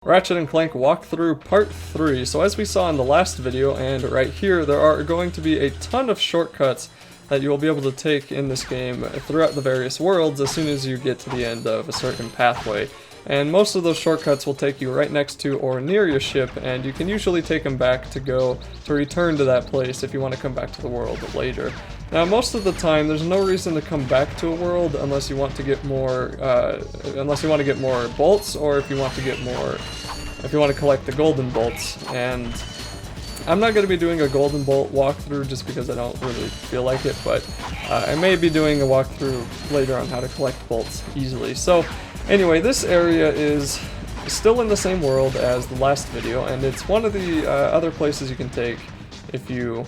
Ratchet and Clank walkthrough part 3. So as we saw in the last video, and right here, there are going to be a ton of shortcuts that you will be able to take in this game throughout the various worlds as soon as you get to the end of a certain pathway. And most of those shortcuts will take you right next to or near your ship, and you can usually take them back to return to that place if you want to come back to the world later. Now, most of the time, there's no reason to come back to a world unless you want to get more, bolts, or if you want to collect the golden bolts. And I'm not going to be doing a golden bolt walkthrough just because I don't really feel like it, but I may be doing a walkthrough later on how to collect bolts easily. So, anyway, this area is still in the same world as the last video, and it's one of the other places you can take if you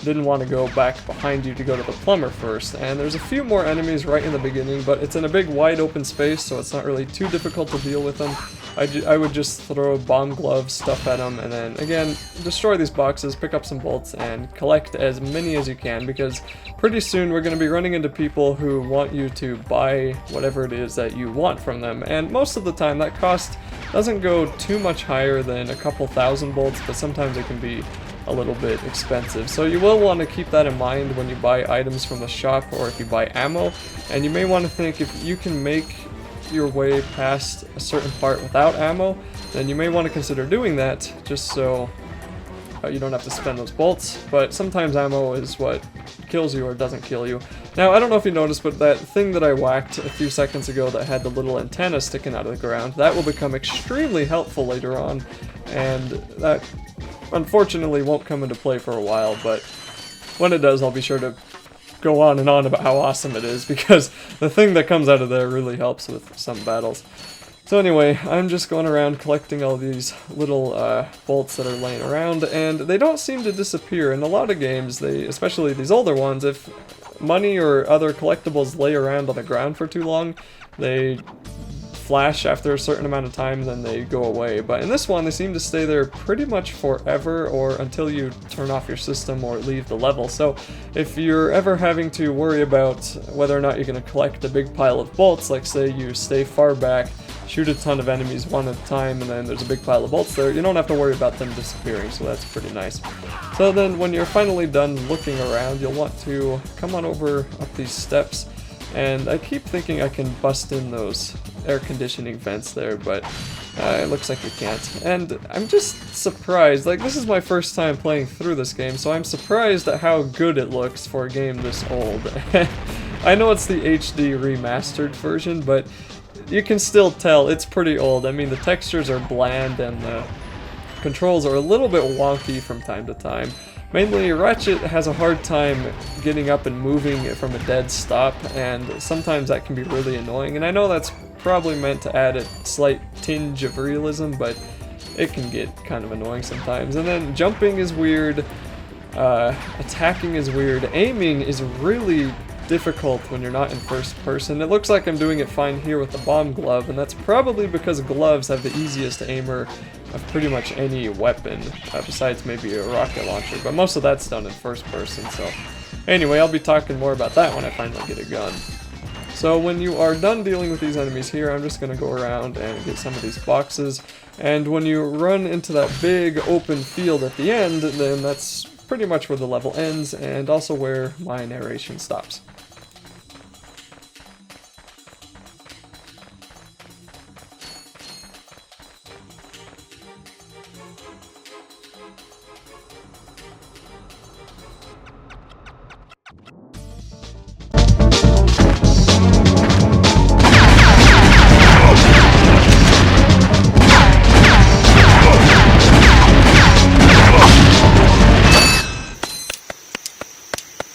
didn't want to go back behind you to go to the plumber first. And there's a few more enemies right in the beginning, but it's in a big wide open space, so it's not really too difficult to deal with them. I would just throw bomb gloves, stuff at them, and then again destroy these boxes, pick up some bolts, and collect as many as you can, because pretty soon we're going to be running into people who want you to buy whatever it is that you want from them. And most of the time that cost doesn't go too much higher than a couple thousand bolts, but sometimes it can be a little bit expensive. So you will want to keep that in mind when you buy items from the shop, or if you buy ammo. And you may want to think, if you can make your way past a certain part without ammo, then you may want to consider doing that, just so you don't have to spend those bolts. But sometimes ammo is what kills you or doesn't kill you. Now, I don't know if you noticed, but that thing that I whacked a few seconds ago that had the little antenna sticking out of the ground, that will become extremely helpful later on, and that unfortunately won't come into play for a while, but when it does, I'll be sure to go on and on about how awesome it is, because the thing that comes out of there really helps with some battles. So anyway, I'm just going around collecting all these little bolts that are laying around, and they don't seem to disappear. In a lot of games, especially these older ones, if money or other collectibles lay around on the ground for too long, they flash after a certain amount of time, then they go away. But in this one, they seem to stay there pretty much forever, or until you turn off your system or leave the level. So if you're ever having to worry about whether or not you're going to collect a big pile of bolts, like say you stay far back, shoot a ton of enemies one at a time, and then there's a big pile of bolts there, you don't have to worry about them disappearing, so that's pretty nice. So then when you're finally done looking around, you'll want to come on over up these steps, and I keep thinking I can bust in those air conditioning vents there, but it looks like you can't. And I'm just surprised, like, this is my first time playing through this game, so I'm surprised at how good it looks for a game this old. I know it's the HD remastered version, but you can still tell it's pretty old. I mean, the textures are bland and the controls are a little bit wonky from time to time. Mainly, Ratchet has a hard time getting up and moving from a dead stop, and sometimes that can be really annoying. And I know that's probably meant to add a slight tinge of realism, but it can get kind of annoying sometimes. And then jumping is weird, attacking is weird, aiming is really difficult when you're not in first person. It looks like I'm doing it fine here with the bomb glove, and that's probably because gloves have the easiest aimer of pretty much any weapon, besides maybe a rocket launcher, but most of that's done in first person. So anyway, I'll be talking more about that when I finally get a gun. So when you are done dealing with these enemies here, I'm just going to go around and get some of these boxes, and when you run into that big open field at the end, then that's pretty much where the level ends, and also where my narration stops.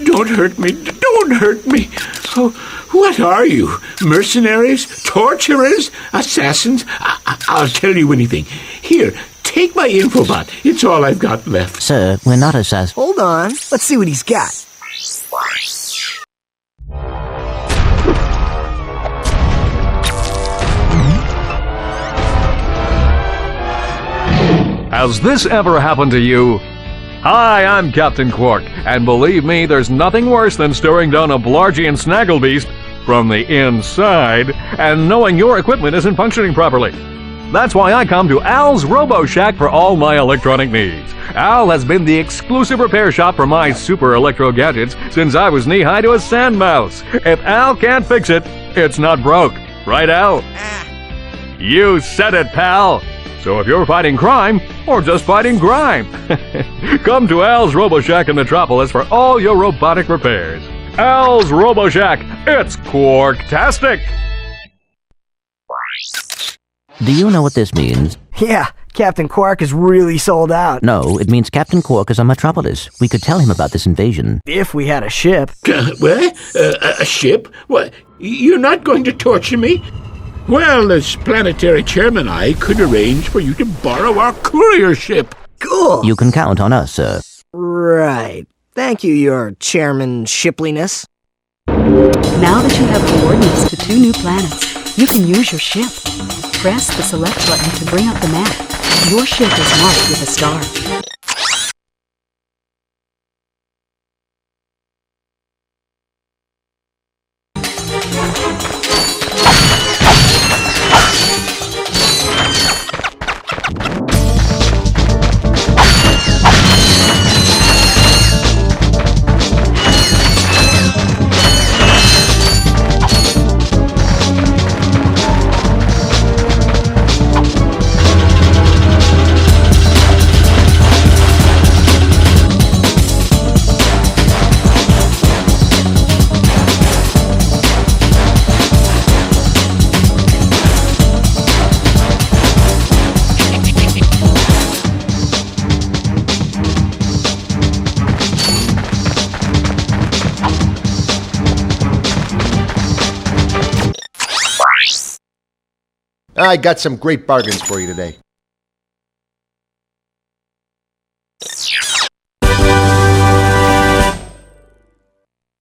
Don't hurt me. Don't hurt me. Oh, what are you? Mercenaries? Torturers? Assassins? I'll tell you anything. Here, take my Infobot. It's all I've got left. Sir, we're not assassins. Hold on. Let's see what he's got. Has this ever happened to you? Hi, I'm Captain Quark, and believe me, there's nothing worse than staring down a Blargian snagglebeast from the inside and knowing your equipment isn't functioning properly. That's why I come to Al's Robo Shack for all my electronic needs. Al has been the exclusive repair shop for my super electro gadgets since I was knee-high to a sand mouse. If Al can't fix it, it's not broke. Right, Al? You said it, pal. So if you're fighting crime, or just fighting grime, come to Al's Robo Shack in Metropolis for all your robotic repairs. Al's Robo Shack, it's Quarktastic! Do you know what this means? Yeah, Captain Quark is really sold out. No, it means Captain Quark is on Metropolis. We could tell him about this invasion. If we had a ship. What? A ship? What? You're not going to torture me? Well, as planetary chairman, I could arrange for you to borrow our courier ship. Cool. You can count on us, sir. Right. Thank you, your chairman shipliness. Now that you have coordinates to 2 new planets, you can use your ship. Press the select button to bring up the map. Your ship is marked with a star. I got some great bargains for you today.